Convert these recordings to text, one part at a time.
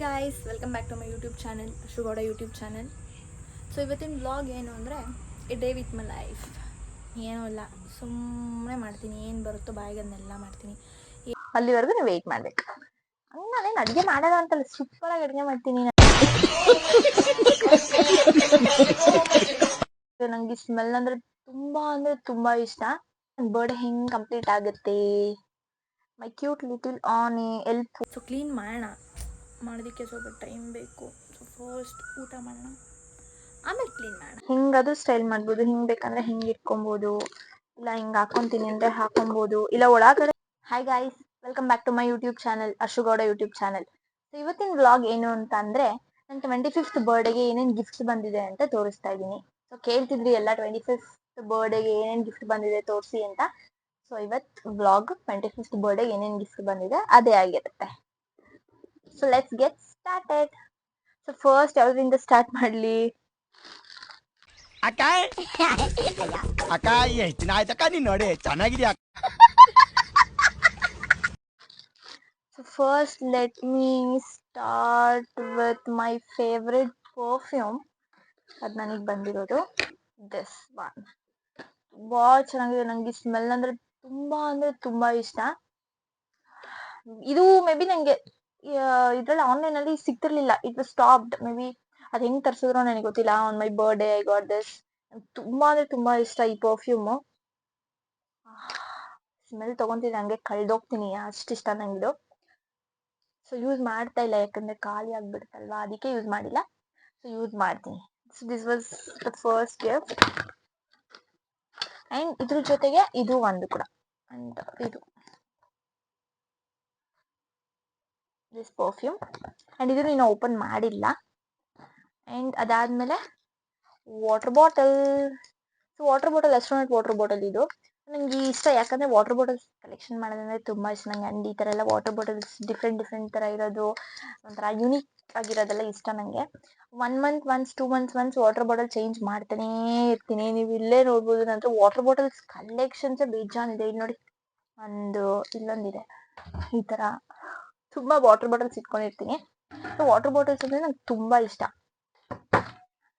Guys welcome back to my YouTube channel ಅಶುಗೌಡ YouTube channel. So ಇವತ್ತಿನ vlog ಏನು ಅಂದರೆ A day with my life. ಏನೂ ಇಲ್ಲ, ಸುಮ್ಮನೆ ಮಾಡ್ತೀನಿ, ಏನು ಬರುತ್ತೋ ಬಾಯಿಗೆ ಅದನ್ನೆಲ್ಲ ಮಾಡ್ತೀನಿ. ಅಲ್ಲಿವರೆಗೂ ನೀವು ವೆಯ್ಟ್ ಮಾಡಬೇಕು. ಹಂಗೆ ನಾನೇನು ಅಡುಗೆ ಮಾಡೋದು ಅಂತಲ್ಲ, ಸೂಪರಾಗಿ ಅಡುಗೆ ಮಾಡ್ತೀನಿ. ನನಗೆ ಸ್ಮೆಲ್ ಅಂದರೆ ತುಂಬ ಇಷ್ಟ. ನನ್ನ ಬರ್ಡೇ ಹೆಂಗೆ ಕಂಪ್ಲೀಟ್ ಆಗುತ್ತೆ, my cute little an elf. So clean ಮಾಡೋದಕ್ಕೆ ಸ್ವಲ್ಪ ಟೈಮ್ ಬೇಕು. ಸೊ ಫಸ್ಟ್ ಊಟ ಮಾಡೋಣ, ಆಮೇಲೆ ಕ್ಲೀನ್ ಮಾಡೋಣ. ಹಿಂಗಾದ್ರೂ ಸ್ಟೈಲ್ ಮಾಡ್ಬೋದು, ಹಿಂಗೆ ಬೇಕಂದ್ರೆ ಹಿಂಗೆ ಇಟ್ಕೊಬೋದು, ಇಲ್ಲ ಹಿಂಗೆ ಹಾಕೊತೀನಿ ಅಂದರೆ ಹಾಕೊಬೋದು, ಇಲ್ಲ ಒಳಗಡೆ. Hi guys, welcome back to my YouTube channel ಅಶುಗೌಡ YouTube channel. So ಇವತ್ತಿನ ವ್ಲಾಗ್ ಏನು ಅಂತ ಅಂದರೆ ನನ್ನ 25th ಬರ್ಡೇಗೆ ಏನೇನು ಗಿಫ್ಟ್ಸ್ ಬಂದಿದೆ ಅಂತ ತೋರಿಸ್ತಾ ಇದ್ದೀನಿ. ಸೊ ಕೇಳ್ತಿದ್ರಿ ಎಲ್ಲ 25th ಬರ್ಡೇಗೆ ಏನೇನು ಗಿಫ್ಟ್ ಬಂದಿದೆ ತೋರಿಸಿ ಅಂತ. ಸೊ ಇವತ್ತು ವ್ಲಾಗ್ 25th ಬರ್ಡೇಗೆ ಏನೇನು ಗಿಫ್ಟ್ ಬಂದಿದೆ ಅದೇ ಆಗಿರುತ್ತೆ. So let's get started. So first ಯಾವ್ದ್ರಿಂದ ಸ್ಟಾರ್ಟ್ ಮಾಡ್ಲಿ? ಅಕ್ಕ ಅಕ್ಕ ಎಷ್ಟು ದಿನ ಆಯ್ತಕ್ಕ ನೀನ್ ನೋಡಿ ಚೆನ್ನಾಗಿದ್ಯಾ. So first let me start with my favorite perfume. ಅದು ನನಗೆ ಬಂದಿರೋದು ದಿಸ್ ಒನ್. ಭಾಳ ಚೆನ್ನಾಗಿದೆ, ನನಗೆ ಸ್ಮೆಲ್ ಅಂದರೆ ತುಂಬ ಇಷ್ಟ. ಇದು ಮೇ ಬಿ ನನಗೆ ಇದರಲ್ಲಿ ಆನ್ಲೈನಲ್ಲಿ ಸಿಗ್ತಿರ್ಲಿಲ್ಲ, it was stopped. Maybe ಅದು ಹೆಂಗೆ ತರಿಸಿದ್ರು ನನಗೆ ಗೊತ್ತಿಲ್ಲ. On my birthday I got this. ತುಂಬ ಇಷ್ಟ ಈ ಪರ್ಫ್ಯೂಮು. ಸ್ಮೆಲ್ ತೊಗೊತಿದ್ದೆ ಹಂಗೆ ಕಳ್ದೋಗ್ತೀನಿ, ಅಷ್ಟಿಷ್ಟ ನಂಗಿದು. ಸೊ ಯೂಸ್ ಮಾಡ್ತಾ ಇಲ್ಲ, ಯಾಕಂದರೆ ಖಾಲಿ ಆಗಿಬಿಡುತ್ತಲ್ವಾ, ಅದಕ್ಕೆ ಯೂಸ್ ಮಾಡಿಲ್ಲ. ಸೊ ಯೂಸ್ ಮಾಡ್ತೀನಿ. So this was the first gift. And ಇದ್ರ ಜೊತೆಗೆ ಇದು ಒಂದು ಕೂಡ, ಆ್ಯಂಡ್ ಇದು ದಿಸ್ ಪರ್ಫ್ಯೂಮ್. ಆ್ಯಂಡ್ ಇದು ನೀನು ಓಪನ್ ಮಾಡಿಲ್ಲ. ಆ್ಯಂಡ್ ಅದಾದಮೇಲೆ water bottle. So water bottle, astronaut water bottle ಇದು ನನಗೆ ಇಷ್ಟ, ಯಾಕಂದರೆ ವಾಟರ್ ಬಾಟಲ್ಸ್ ಕಲೆಕ್ಷನ್ ಮಾಡೋದಂದರೆ ತುಂಬ ಇಷ್ಟ ನನಗೆ. ಆ್ಯಂಡ್ ಈ ಥರ ಎಲ್ಲ ವಾಟರ್ ಬಾಟಲ್ಸ್ ಡಿಫ್ರೆಂಟ್ ಥರ ಇರೋದು, ಒಂಥರ ಯುನೀಕ್ ಆಗಿರೋದೆಲ್ಲ ಇಷ್ಟ ನನಗೆ. 1 month once 2 months once water bottle change ಮಾಡ್ತಾನೇ ಇರ್ತೀನಿ. ನೀವು ಇಲ್ಲೇ ನೋಡ್ಬೋದು, ನಂತರ ವಾಟರ್ ಬಾಟಲ್ಸ್ ಕಲೆಕ್ಷನ್ಸೇ ಬೇಜಾನಿದೆ. ಇಲ್ಲಿ ನೋಡಿ, ಇಲ್ಲೊಂದಿದೆ. ಈ ಥರ ತುಂಬ ವಾಟರ್ ಬಾಟಲ್ಸ್ ಇಟ್ಕೊಂಡಿರ್ತೀನಿ. ಸೊ ವಾಟರ್ ಬಾಟಲ್ಸ್ ಅಂದರೆ ನಂಗೆ ತುಂಬ ಇಷ್ಟ.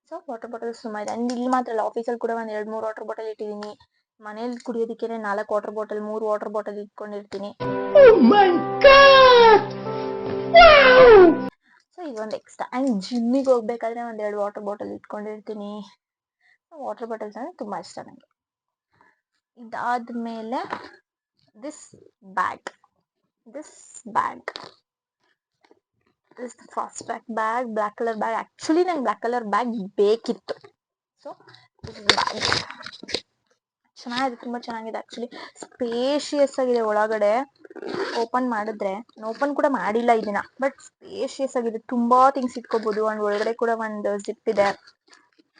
ಸೊ ವಾಟರ್ ಬಾಟಲ್ಸ್ ತುಂಬ ಇದೆ. ಆ್ಯಂಡ್ ಇಲ್ಲಿ ಮಾತ್ರ ಅಲ್ಲ, ಆಫೀಸಲ್ಲಿ ಕೂಡ ಒಂದು 2-3 ವಾಟರ್ ಬಾಟಲ್ ಇಟ್ಟಿದ್ದೀನಿ. ಮನೇಲಿ ಕುಡಿಯೋದಕ್ಕೆ 4 ವಾಟರ್ ಬಾಟಲ್, 3 ವಾಟರ್ ಬಾಟಲ್ ಇಟ್ಕೊಂಡಿರ್ತೀನಿ. ಸೊ ಇದೊಂದು ಎಕ್ಸ್ಟ್ರಾ. ಆ್ಯಂಡ್ ಜಿಮ್ಮಿಗೆ ಹೋಗ್ಬೇಕಾದ್ರೆ 1-2 ವಾಟರ್ ಬಾಟಲ್ ಇಟ್ಕೊಂಡಿರ್ತೀನಿ. ವಾಟರ್ ಬಾಟಲ್ಸ್ ಅಂದರೆ ತುಂಬ ಇಷ್ಟ ನನಗೆ. ಇದಾದಮೇಲೆ this bag. This fast bag, black colour bag. Actually ನಂಗೆ ಬ್ಲ್ಯಾಕ್ ಕಲರ್ ಬ್ಯಾಗ್ ಬೇಕಿತ್ತು. ಸೊ ದಿಸ್ ಬ್ಯಾಗ್ ಚೆನ್ನಾಗಿದೆ, ತುಂಬ ಚೆನ್ನಾಗಿದೆ. ಆ್ಯಕ್ಚುಲಿ ಸ್ಪೇಷಿಯಸ್ ಆಗಿದೆ ಒಳಗಡೆ. ಓಪನ್ ಮಾಡಿದ್ರೆ, ಓಪನ್ ಕೂಡ ಮಾಡಿಲ್ಲ ಇದನ್ನ, ಬಟ್ ಸ್ಪೇಷಿಯಸ್ ಆಗಿದೆ, ತುಂಬ ಥಿಂಗ್ಸ್ ಇಟ್ಕೋಬೋದು. ಆ್ಯಂಡ್ ಒಳಗಡೆ ಕೂಡ ಒಂದು ಜಿಪ್ ಇದೆ,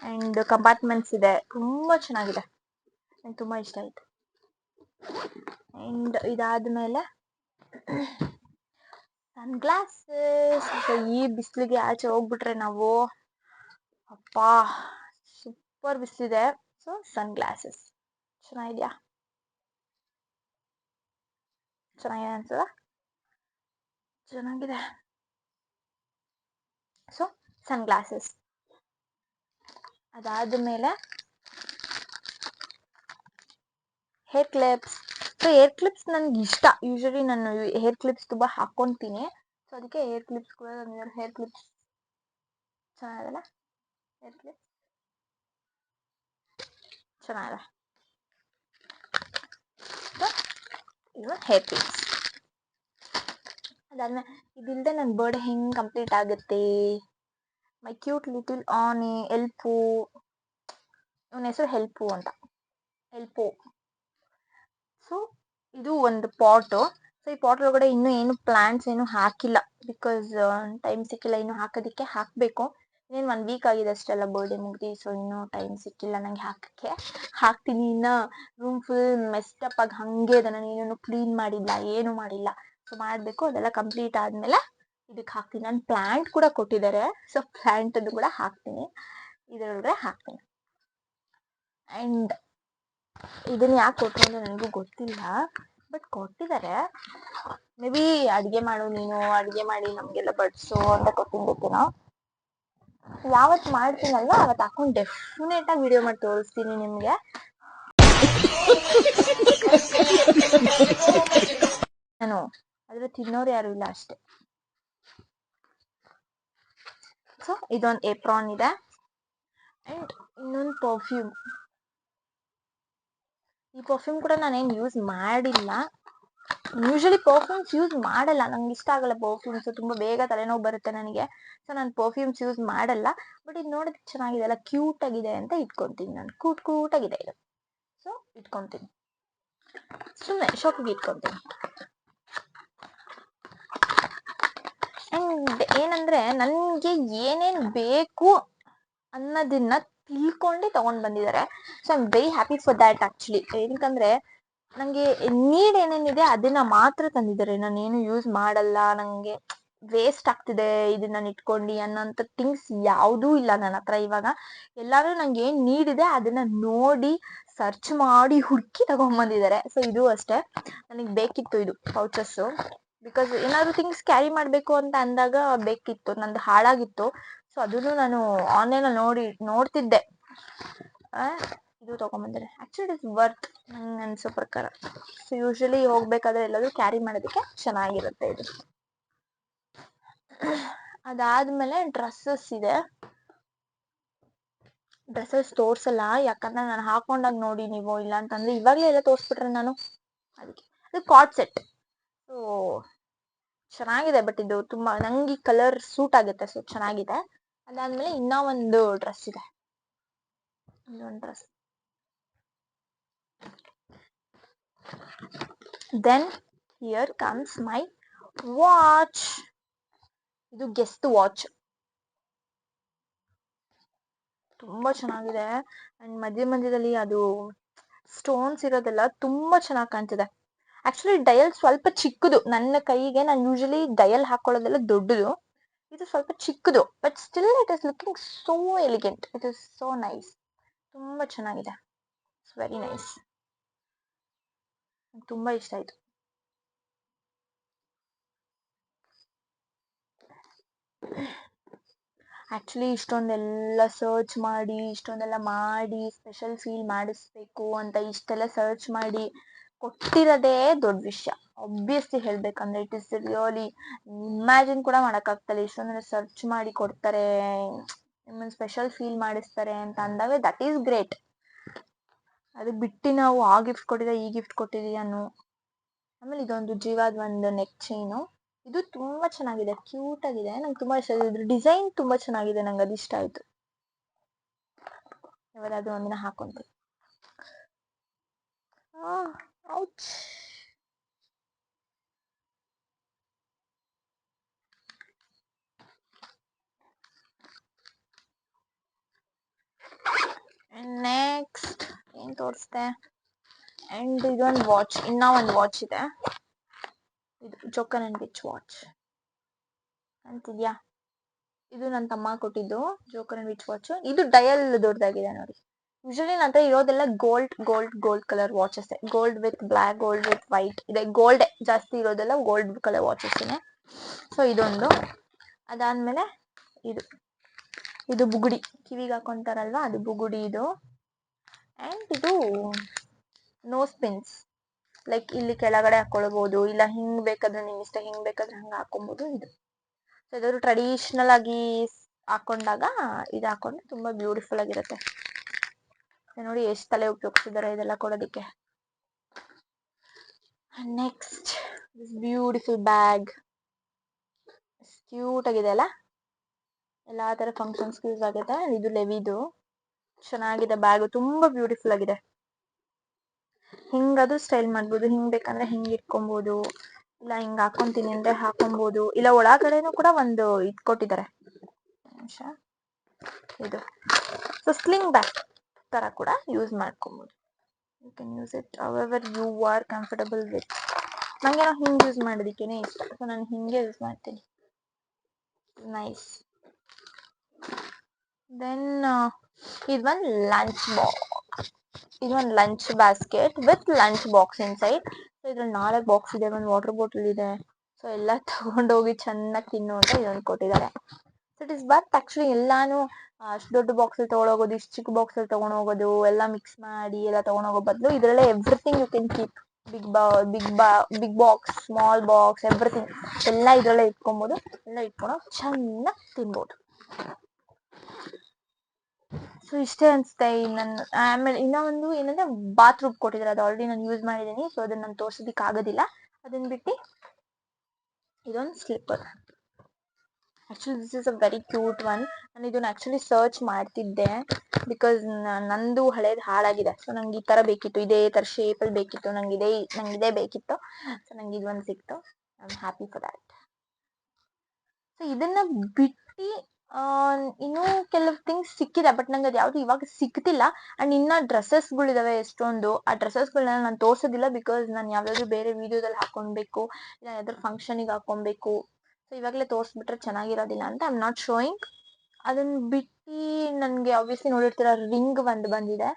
ಆ್ಯಂಡ್ ಕಂಪಾರ್ಟ್ಮೆಂಟ್ಸ್ ಇದೆ. ತುಂಬ ಚೆನ್ನಾಗಿದೆ, ನಂಗೆ ತುಂಬ ಇಷ್ಟ ಆಯಿತು. ಆ್ಯಂಡ್ ಇದಾದಮೇಲೆ ಸನ್ಗ್ಲಾಸಸ್. ಈ ಬಿಸಿಲಿಗೆ ಆಚೆ ಹೋಗ್ಬಿಟ್ರೆ ನಾವು, ಅಪ್ಪ ಸೂಪರ್ ಬಿಸಿಲಿದೆ. ಸೊ ಸನ್ಗ್ಲಾಸಸ್ ಚೆನ್ನಾಗಿದೆಯಾ? ಚೆನ್ನಾಗಿದೆ ಅನ್ಸದ? ಚೆನ್ನಾಗಿದೆ. So sunglasses. ಅದಾದಮೇಲೆ hair clips. So hair clips ನನಗೆ ಇಷ್ಟ. ಯೂಶಲಿ ನಾನು ಹೇರ್ ಕ್ಲಿಪ್ಸ್ ತುಂಬ ಹಾಕ್ಕೊತೀನಿ. ಸೊ ಅದಕ್ಕೆ ಹೇರ್ ಕ್ಲಿಪ್ಸ್ ಕೂಡ ತಂದಿದ್ದಾರೆ. ಹೇರ್ ಕ್ಲಿಪ್ಸ್ ಚೆನ್ನಾಗಿದೆಲ್ಲ, ಹೇರ್ ಕ್ಲಿಪ್ಸ್ ಚೆನ್ನಾಗಿದೆ. ಸೊ ಇದು ಹೇರ್ ಕ್ಲಿಪ್ಸ್. ಅದಾದ್ಮೇಲೆ ಇದಿಲ್ಲದೆ ನನ್ನ ಬರ್ಡೇ ಹೆಂಗೆ ಕಂಪ್ಲೀಟ್ ಆಗುತ್ತೆ, ಮೈ ಕ್ಯೂಟ್ ಲಿಟಲ್ ಆನ್ ಎಲ್ಪು. ಇವನ ಹೆಸರು ಹೆಲ್ಪು ಅಂತ, ಹೆಲ್ಪು. ಸೊ ಇದು ಒಂದು ಪಾಟು. ಸೊ ಈ ಪಾಟ್ ಒಳಗಡೆ ಇನ್ನೂ ಏನು ಪ್ಲಾಂಟ್ಸ್ ಏನು ಹಾಕಿಲ್ಲ, ಬಿಕಾಸ್ ಟೈಮ್ ಸಿಕ್ಕಿಲ್ಲ ಇನ್ನು ಹಾಕೋದಕ್ಕೆ. ಹಾಕಬೇಕು, ಇನ್ನೇನು 1 week ಆಗಿದೆ ಅಷ್ಟೆಲ್ಲ ಬರ್ಡೇ ಮುಗ್ದು. ಸೊ ಇನ್ನೂ ಟೈಮ್ ಸಿಕ್ಕಿಲ್ಲ ನನಗೆ ಹಾಕೋಕ್ಕೆ. ಹಾಕ್ತೀನಿ. ಇನ್ನು ರೂಮ್ ಫುಲ್ ಮೆಸ್ಟಪ್ ಆಗಿ ಹಾಗೆ ಇದೆ, ನಾನು ಏನೂ ಕ್ಲೀನ್ ಮಾಡಿಲ್ಲ, ಏನೂ ಮಾಡಿಲ್ಲ. ಸೊ ಮಾಡಬೇಕು, ಅದೆಲ್ಲ ಕಂಪ್ಲೀಟ್ ಆದಮೇಲೆ ಇದಕ್ಕೆ ಹಾಕ್ತೀನಿ. ನಾನು ಪ್ಲ್ಯಾಂಟ್ ಕೂಡ ಕೊಟ್ಟಿದ್ದಾರೆ, ಸೊ ಪ್ಲ್ಯಾಂಟನ್ನು ಕೂಡ ಹಾಕ್ತೀನಿ, ಇದರೊಳಗಡೆ ಹಾಕ್ತೀನಿ. ಆ್ಯಂಡ್ ಇದನ್ನು ಯಾಕೆ ಕೊಟ್ಟರು ಅಂತ ನನಗೂ ಗೊತ್ತಿಲ್ಲ. ಬಟ್ ಕೊಟ್ಟಿದ್ದಾರೆ. ಮೇ ಬಿ ಅಡ್ಗೆ ಮಾಡು ನೀನು, ಅಡ್ಗೆ ಮಾಡಿ ನಮ್ಗೆಲ್ಲ ಬಡ್ಸು ಅಂತ ಕೊಟ್ಟಿದ್ದಕ್ಕೇನೋ. ಯಾವತ್ ಮಾಡ್ತೀನಲ್ವಾ ಅವತ್ ಹಾಕೊಂಡು ಡೆಫಿನೆಟ್ ಆಗಿ ವಿಡಿಯೋ ಮಾಡಿ ತೋರಿಸ್ತೀನಿ ನಿಮ್ಗೆ. ನಾನು ಆದ್ರೆ ತಿನ್ನೋರು ಯಾರು ಇಲ್ಲ ಅಷ್ಟೇ. ಸೊ ಇದೊಂದು ಏಪ್ರಾನ್ ಇದೆ ಅಂಡ್ ಇನ್ನೊಂದು ಪರ್ಫ್ಯೂಮ್. ಈ ಪರ್ಫ್ಯೂಮ್ ಕೂಡ ನಾನೇನು ಯೂಸ್ ಮಾಡಿಲ್ಲ. ಯೂಶಲಿ ಪರ್ಫ್ಯೂಮ್ಸ್ ಯೂಸ್ ಮಾಡಲ್ಲ, ನಂಗೆ ಇಷ್ಟ ಆಗಲ್ಲ ಪರ್ಫ್ಯೂಮ್ಸ್, ತುಂಬಾ ಬೇಗ ತಲೆನೋವು ಬರುತ್ತೆ ನನಗೆ. ಸೊ ನಾನು ಪರ್ಫ್ಯೂಮ್ಸ್ ಯೂಸ್ ಮಾಡಲ್ಲ. ಬಟ್ ಇದು ನೋಡೋದಕ್ಕೆ ಚೆನ್ನಾಗಿದೆ ಅಲ್ಲ, ಕ್ಯೂಟ್ ಆಗಿದೆ ಅಂತ ಇಟ್ಕೊಂತೀನಿ ನಾನು. ಕ್ಯೂಟ್ ಆಗಿದೆ ಇದು. ಸೊ ಇಟ್ಕೊಂತೀನಿ, ಸುಮ್ಮನೆ ಶೋಕಿಗೆ ಇಟ್ಕೊಂತೀನಿ. ಅಂಡ್ ಏನಂದ್ರೆ ನನ್ಗೆ ಏನೇನ್ ಬೇಕು ಅನ್ನೋದನ್ನ ತಿಳ್ಕೊಂಡೆ ತಗೊಂಡ್ ಬಂದಿದ್ದಾರೆ. So I am very happy for that actually. ಏನಕ್ಕಂದ್ರೆ ನಂಗೆ ನೀಡ್ ಏನೇನಿದೆ ಅದನ್ನ ಮಾತ್ರ ತಂದಿದ್ದಾರೆ. ನಾನೇನು ಯೂಸ್ ಮಾಡಲ್ಲ, ನಂಗೆ ವೇಸ್ಟ್ ಆಗ್ತಿದೆ ಇದನ್ನ ಇಟ್ಕೊಂಡು ಅನ್ನೋಂಥ ಥಿಂಗ್ಸ್ ಯಾವುದೂ ಇಲ್ಲ ನನ್ನ ಹತ್ರ ಇವಾಗ. ಎಲ್ಲಾರು ನಂಗೆ ಏನ್ ನೀಡ್ ಇದೆ ಅದನ್ನ ನೋಡಿ ಸರ್ಚ್ ಮಾಡಿ ಹುಡುಕಿ ತಗೊಂಡ್ಬಂದಿದ್ದಾರೆ. ಸೊ ಇದು ಅಷ್ಟೇ, ನನಗೆ ಬೇಕಿತ್ತು ಇದು ಪೌಚಸ್ಸು. ಬಿಕಾಸ್ ಏನಾದ್ರು ಥಿಂಗ್ಸ್ ಕ್ಯಾರಿ ಮಾಡ್ಬೇಕು ಅಂತ ಅಂದಾಗ ಬೇಕಿತ್ತು, ನಂದು ಹಾಳಾಗಿತ್ತು. ಸೊ ಅದನ್ನು ನಾನು ಆನ್ಲೈನ್ ಅಲ್ಲಿ ನೋಡ್ತಿದ್ದೆ. ಇದು ತಗೊಂಬಂದಿದೆ. ಆಕ್ಚುಲಿ ಇಟ್ ಇಸ್ ವರ್ತ್ ನಂಗೆ ಅನ್ಸೋ ಪ್ರಕಾರ. ಸೊ ಯೂಶಲಿ ಹೋಗ್ಬೇಕಾದ್ರೆ ಎಲ್ಲಾದ್ರೂ ಕ್ಯಾರಿ ಮಾಡೋದಕ್ಕೆ ಚೆನ್ನಾಗಿರುತ್ತೆ ಇದು. ಅದಾದ್ಮೇಲೆ ಡ್ರೆಸ್ಸಸ್ ಇದೆ. ಡ್ರೆಸ್ಸಸ್ ತೋರ್ಸಲ್ಲ, ಯಾಕಂದ್ರೆ ನಾನು ಹಾಕೊಂಡಾಗ ನೋಡಿ ನೀವು, ಇಲ್ಲ ಅಂತಂದ್ರೆ ಇವಾಗಲೇ ಎಲ್ಲ ತೋರಿಸ್ಬಿಟ್ರೆ ನಾನು. ಅದಕ್ಕೆ ಅದು ಕಾರ್ಡ್ ಸೆಟ್. ಸೊ ಚೆನ್ನಾಗಿದೆ, ಬಟ್ ಇದು ತುಂಬಾ ನಂಗೆ ಈ ಕಲರ್ ಸೂಟ್ ಆಗುತ್ತೆ. ಸೊ ಚೆನ್ನಾಗಿದೆ. ಅದಾದ್ಮೇಲೆ ಇನ್ನ ಒಂದು ಡ್ರೆಸ್ ಇದೆ. ಇದೊಂದು dress. Then here comes my watch. ಇದು ಗೆಸ್ಟ್ ವಾಚ್. ತುಂಬಾ ಚೆನ್ನಾಗಿದೆ. ಅಂಡ್ ಮಧ್ಯದಲ್ಲಿ ಅದು ಸ್ಟೋನ್ಸ್ ಇರೋದೆಲ್ಲ ತುಂಬಾ ಚೆನ್ನಾಗಿ ಕಾಣ್ತಿದೆ. ಆಕ್ಚುಲಿ ಡಯಲ್ ಸ್ವಲ್ಪ ಚಿಕ್ಕದು ನನ್ನ ಕೈಗೆ. ನಾನು ಯೂಶಲಿ ಡಯಲ್ ಹಾಕೊಳ್ಳೋದೆಲ್ಲ ದೊಡ್ಡದು, ಇದು ಸ್ವಲ್ಪ ಚಿಕ್ಕದು. But still it is looking so elegant. It is so nice. ತುಂಬಾ ಚೆನ್ನಾಗಿದೆ. It's very nice. ತುಂಬಾ ಇಷ್ಟ ಆಯ್ತು. ಆಕ್ಚುಲಿ ಇಷ್ಟೊಂದೆಲ್ಲ ಸರ್ಚ್ ಮಾಡಿ, ಇಷ್ಟೊಂದೆಲ್ಲ ಮಾಡಿ, ಸ್ಪೆಷಲ್ ಫೀಲ್ ಮಾಡಿಸ್ಬೇಕು ಅಂತ ಇಷ್ಟೆಲ್ಲ ಸರ್ಚ್ ಮಾಡಿ ಕೊಟ್ಟಿರೋದೇ ದೊಡ್ಡ ವಿಷಯ. ಆಬ್ವಿಯಸ್ಲಿ ಹೇಳ್ಬೇಕಂದ್ರೆ ಇಟ್ ಇಸ್ ರಿಯಲಿ ಇಮ್ಯಾಜಿನ್ ಕೂಡ ಮಾಡೋಕ್ಕಾಗ್ತಲ್ಲ. ಇಷ್ಟೊಂದೆಲ್ಲ ಸರ್ಚ್ ಮಾಡಿ ಕೊಡ್ತಾರೆ, ನಿಮ್ಮನ್ನ ಸ್ಪೆಷಲ್ ಫೀಲ್ ಮಾಡಿಸ್ತಾರೆ ಅಂತ ಅಂದಾಗ ದಟ್ ಈಸ್ ಗ್ರೇಟ್. ಅದು ಬಿಟ್ಟು ನಾವು ಆ ಗಿಫ್ಟ್ ಕೊಟ್ಟಿದೆ, ಈ ಗಿಫ್ಟ್ ಕೊಟ್ಟಿದೀಯ ಅನ್ನೋ. ಆಮೇಲೆ ಇದೊಂದು ಜೀವಾದ ಒಂದು ನೆಕ್ ಚೈನು. ಇದು ತುಂಬಾ ಚೆನ್ನಾಗಿದೆ, ಕ್ಯೂಟ್ ಆಗಿದೆ. ನಂಗೆ ತುಂಬಾ ಇಷ್ಟ. ಇದ್ರ ಡಿಸೈನ್ ತುಂಬಾ ಚೆನ್ನಾಗಿದೆ, ನಂಗೆ ಅದು ಇಷ್ಟ ಆಯ್ತು. ಯಾವಾಗಾದ್ರೂ ಒಂದಿನ ಹಾಕೊಂತೀನಿ. ಔಚ್. ನೆಕ್ಸ್ಟ್ ಏನ್ ತೋರಿಸ್ದೆ? ಅಂಡ್ ಇದೊಂದು ವಾಚ್, ಇನ್ನ ಒಂದು ವಾಚ್ ಇದೆ. ಇದು ಜೋಕರ್ ಅಂಡ್ ವಿಚ್ ವಾಚ್ ಅಂತಿದ್ಯಾ? ಇದು ನನ್ನ ತಮ್ಮ ಕೊಟ್ಟಿದ್ದು ಜೋಕರ್ ಅಂಡ್ ವಿಚ್ ವಾಚ್. ಇದು ಡಯಲ್ ದೊಡ್ಡದಾಗಿದೆ ನೋಡಿ. ಯೂಶಲಿ ನನ್ನ ಹತ್ರ ಇರೋದೆಲ್ಲ gold colour watches. Gold with black, gold with white ಇದೆ. ಗೋಲ್ಡ್ ಜಾಸ್ತಿ ಇರೋದೆಲ್ಲ ಗೋಲ್ಡ್ ಕಲರ್ ವಾಚಸ್. ಸೊ ಇದೊಂದು. ಅದಾದ್ಮೇಲೆ ಇದು ಬುಗುಡಿ, ಕಿವಿಗೆ ಹಾಕೊಂತಾರಲ್ವಾ ಅದು ಬುಗುಡಿ ಇದು. ಅಂಡ್ ಇದು ನೋಸ್ ಪಿನ್ಸ್, ಲೈಕ್ ಇಲ್ಲಿ ಕೆಳಗಡೆ ಹಾಕೊಳ್ಬಹುದು, ಇಲ್ಲ ಹಿಂಗ್ ಬೇಕಾದ್ರೆ ನಿಮ್ ಇಷ್ಟ, ಹಿಂಗ್ ಬೇಕಾದ್ರೆ ಹಂಗ ಹಾಕೊಬಹುದು. ಇದು ಸೊ ಇದಾದ್ರು ಟ್ರೆಡಿಷನಲ್ ಆಗಿ ಹಾಕೊಂಡಾಗ ಇದು ಹಾಕೊಂಡ್ರೆ ತುಂಬಾ ಬ್ಯೂಟಿಫುಲ್ ಆಗಿರುತ್ತೆ. ನೋಡಿ ಎಷ್ಟು ತಲೆ ಉಪಯೋಗಿಸಿದ್ದಾರೆ ಇದೆಲ್ಲ ಕೊಡೋದಿಕ್ಕೆ. Next this beautiful bag. Cute ಆಗಿದೆ ಅಲ್ಲ, ಎಲ್ಲಾ ತರ ಫಂಕ್ಷನ್ಸ್ ಯೂಸ್ ಆಗುತ್ತೆ. ಇದು ಲೆವಿದು, ಚೆನ್ನಾಗಿದೆ ಬ್ಯಾಗ್, ತುಂಬಾ ಬ್ಯೂಟಿಫುಲ್ ಆಗಿದೆ. ಹಿಂಗದು ಸ್ಟೈಲ್ ಮಾಡ್ಬೋದು, ಹಿಂಗ್ ಬೇಕಂದ್ರೆ ಹಿಂಗ್ ಇಟ್ಕೊಬಹುದು, ಇಲ್ಲ ಹಿಂಗ್ ಹಾಕೊಂತೀನಿ ಅಂದ್ರೆ ಹಾಕೊಬಹುದು, ಇಲ್ಲ ಒಳಗಡೆನೂ ಕೂಡ ಒಂದು ಇಟ್ಕೊಟ್ಟಿದ್ದಾರೆ. ನಿಮಿಷ, ಇದು ಸೊ ಸ್ಲಿಂಗ್ ಬ್ಯಾಗ್ ತರ ಕೂಡ ಯೂಸ್ ಮಾಡ್ಕೊಬಹುದು. You can use it however you are comfortable with. ನಂಗೇನೋ ಹಿಂಗ್ ಯೂಸ್ ಮಾಡೋದಕ್ಕೇನೆ ಇಷ್ಟ, ಸೊ ನಾನು ಹಿಂಗೆ ಯೂಸ್ ಮಾಡ್ತೀನಿ. ನೈಸ್. ದೆನ್ ಇದೊಂದು ಲಂಚ್ ಬಾಕ್ಸ್. ಇದೊಂದು lunch basket with lunch box inside. So ಇದ್ರಲ್ಲಿ 4 ಬಾಕ್ಸ್ ಇದೆ, ಒಂದು ವಾಟರ್ ಬಾಟಲ್ ಇದೆ. ಸೊ ಎಲ್ಲ ತಗೊಂಡೋಗಿ ಚೆನ್ನಾಗಿ ತಿನ್ನು ಅಂತ ಇದೊಂದು ಕೊಟ್ಟಿದ್ದಾರೆ. So it is birth actually ಎಲ್ಲಾನು ಅಷ್ಟು ದೊಡ್ಡ ಬಾಕ್ಸ್ ಅಲ್ಲಿ ತಗೊಂಡೋಗೋದು, ಇಷ್ಟು ಚಿಕ್ಕ ಬಾಕ್ಸ್ ಅಲ್ಲಿ ತಗೊಂಡೋಗೋದು, ಎಲ್ಲ ಮಿಕ್ಸ್ ಮಾಡಿ ಎಲ್ಲ ತಗೊಂಡೋಗೋ ಬದಲು ಇದ್ರಲ್ಲೇ everything you can keep. Big box, small box, everything ಎಲ್ಲ ಇದ್ರಲ್ಲೇ ಇಟ್ಕೊಬೋದು. ಎಲ್ಲ ಇಟ್ಕೊಂಡು ಚೆನ್ನಾಗಿ ತಿನ್ಬೋದು. ಸೊ ಇಷ್ಟೇ ಅನ್ಸುತ್ತೆ. ಆಮೇಲೆ ಇನ್ನೂ ಒಂದು ಏನಂದ್ರೆ ಬಾತ್ರೂಮ್ ಕೊಟ್ಟಿದ್ದಾರೆ, ಅದು ಆಲ್ರೆಡಿ ನಾನು ಯೂಸ್ ಮಾಡಿದ್ದೀನಿ. ಸೊ ಅದನ್ನ ನಾನು ತೋರ್ಸೋದಿಕ್ ಆಗೋದಿಲ್ಲ. ಅದನ್ನ ಬಿಟ್ಟು ಇದೊಂದು slipper. Actually this is a very cute one. ನಾನು ಇದನ್ನ ಆಕ್ಚುಲಿ ಸರ್ಚ್ ಮಾಡ್ತಿದ್ದೆ ಬಿಕಾಸ್ ನಂದು ಹಳೇದು ಹಾಳಾಗಿದೆ. ಸೊ ನಂಗೆ ಈ ತರ ಬೇಕಿತ್ತು, ಇದೇ ತರ ಶೇಪ್ ಅಲ್ಲಿ ಬೇಕಿತ್ತು, ನಂಗೆ ಇದೇ ಬೇಕಿತ್ತು. ಸೊ ನಂಗೆ ಇದೊಂದು ಸಿಕ್ತು. I am happy for that. So ಇದನ್ನ ಬಿಟ್ಟು ಇನ್ನೂ ಕೆಲವು ಥಿಂಗ್ಸ್ ಸಿಕ್ಕಿದೆ, ಬಟ್ ನಂಗೆ ಅದು ಯಾವ್ದು ಇವಾಗ ಸಿಗ್ತಿಲ್ಲ. ಅಂಡ್ ಇನ್ನ ಡ್ರೆಸ್ಸಸ್ಗಳಿದಾವೆ ಎಷ್ಟೊಂದು. ಆ ಡ್ರೆಸ್ಸಸ್ಗಳನ್ನ ನಾನು ತೋರ್ಸೋದಿಲ್ಲ ಬಿಕಾಸ್ ನಾನು ಯಾವ್ದಾದ್ರು ಬೇರೆ ವಿಡಿಯೋದಲ್ಲಿ ಹಾಕೊಬೇಕು, ಇಲ್ಲ ಯಾವ್ದಾದ್ರು ಫಂಕ್ಷನಿಗೆ ಹಾಕೊಬೇಕು. ಸೊ ಇವಾಗಲೇ ತೋರಿಸ್ಬಿಟ್ರೆ ಚೆನ್ನಾಗಿರೋದಿಲ್ಲ ಅಂತ ಐ ಆಮ್ ನಾಟ್ ಶೋಯಿಂಗ್. ಅದನ್ನ ಬಿಟ್ಟು ನನಗೆ ಆಬ್ವಿಯಸ್ಲಿ ನೋಡಿರ್ತೀರ, ರಿಂಗ್ ಒಂದು ಬಂದಿದೆ.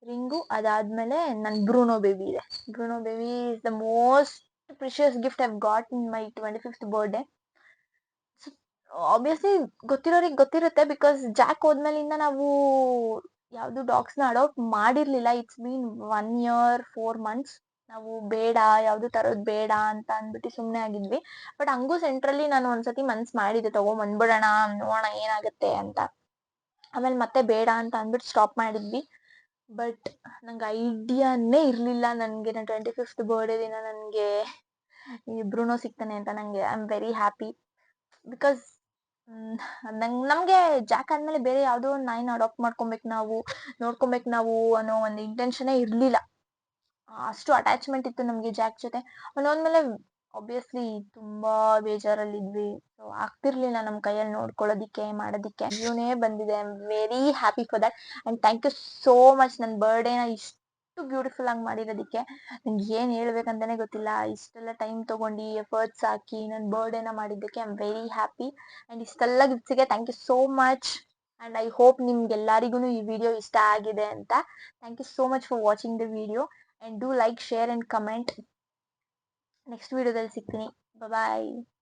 ರಿಂಗು ಅದಾದ್ಮೇಲೆ ನನ್ನ ಬ್ರೂನೋ ಬೇಬಿ ಇದೆ. Bruno baby is the most precious gift I've got in my 25th birthday. Obviously ಗೊತ್ತಿರೋರಿಗೆ ಗೊತ್ತಿರುತ್ತೆ ಬಿಕಾಸ್ ಜಾಕ್ ಹೋದ್ಮೇಲಿಂದ ನಾವು ಯಾವ್ದು ಡಾಗ್ಸ್ ನ ಅಡಾಪ್ಟ್ ಮಾಡಿರ್ಲಿಲ್ಲ. It's been 1 year 4 months. ನಾವು ಬೇಡ, ಯಾವ್ದು ತರೋದ್ ಬೇಡ ಅಂತ ಅಂದ್ಬಿಟ್ಟು ಸುಮ್ನೆ ಆಗಿದ್ವಿ. ಬಟ್ ಹಂಗೂ ಸೆಂಟ್ರಲ್ಲಿ ನಾನು ಒಂದ್ಸತಿ ಮನ್ಸ್ ಮಾಡಿದ್ದೆ, ತಗೊಂಬಂದ್ಬಿಡೋಣ, ನೋಡೋಣ ಏನಾಗುತ್ತೆ ಅಂತ. ಆಮೇಲೆ ಮತ್ತೆ ಬೇಡ ಅಂತ ಅಂದ್ಬಿಟ್ಟು ಸ್ಟಾಪ್ ಮಾಡಿದ್ವಿ. ಬಟ್ ನಂಗೆ ಐಡಿಯಾನೇ ಇರ್ಲಿಲ್ಲ ನನ್ಗೆ ನನ್ನ 25th ಬರ್ಡೇ ದಿನ ನನ್ಗೆ ಈ ಬ್ರೂನೋ ಸಿಗ್ತಾನೆ ಅಂತ. ನಂಗೆ I am very happy because ನಮ್ಗೆ ಜಾಕ್ ಆದ್ಮೇಲೆ ಬೇರೆ ಯಾವ್ದೋ ಒಂದು ನಾಯಿನ ಅಡಾಪ್ಟ್ ಮಾಡ್ಕೊಬೇಕು ನಾವು, ನೋಡ್ಕೊಬೇಕು ನಾವು ಅನ್ನೋ ಒಂದು ಇಂಟೆನ್ಷನೇ ಇರ್ಲಿಲ್ಲ. ಅಷ್ಟು ಅಟ್ಯಾಚ್ಮೆಂಟ್ ಇತ್ತು ನಮ್ಗೆ ಜಾಕ್ ಜೊತೆ. ಅವನೋದ್ಮೇಲೆ ಆಬ್ವಿಯಸ್ಲಿ ತುಂಬಾ ಬೇಜಾರಲ್ಲಿದ್ವಿ. ಸೊ ಆಗ್ತಿರ್ಲಿಲ್ಲ ನಮ್ ಕೈಯಲ್ಲಿ ನೋಡ್ಕೊಳ್ಳೋದಿಕ್ಕೆ, ಮಾಡೋದಿಕ್ಕೆ. ಇವನೇ ಬಂದಿದೆ. I am very happy for that. And thank you so much ನನ್ನ ಬರ್ಡೇನ ಇಷ್ಟು ಬ್ಯೂಟಿಫುಲ್ ಆಗಿ ಮಾಡಿರೋದಕ್ಕೆ. ನಂಗೆ ಏನ್ ಹೇಳ್ಬೇಕಂತಾನೆ ಗೊತ್ತಿಲ್ಲ. ಇಷ್ಟೆಲ್ಲ ಟೈಮ್ ತಗೊಂಡು ಎಫರ್ಟ್ಸ್ ಹಾಕಿ ನನ್ನ ಬರ್ಡೇನ ಮಾಡಿದ್ದಕ್ಕೆ I am very happy. And ಇಷ್ಟೆಲ್ಲ ಗಿಫ್ಟ್ಸ್ಗೆ thank you so much. And I hope ನಿಮ್ಗೆಲ್ಲರಿಗೂ ಈ ವಿಡಿಯೋ ಇಷ್ಟ ಆಗಿದೆ ಅಂತ. Thank you so much for watching the video. And do like, share and comment. Next video ದಲ್ಲಿ ಸಿಗ್ತೀನಿ. Bye bye.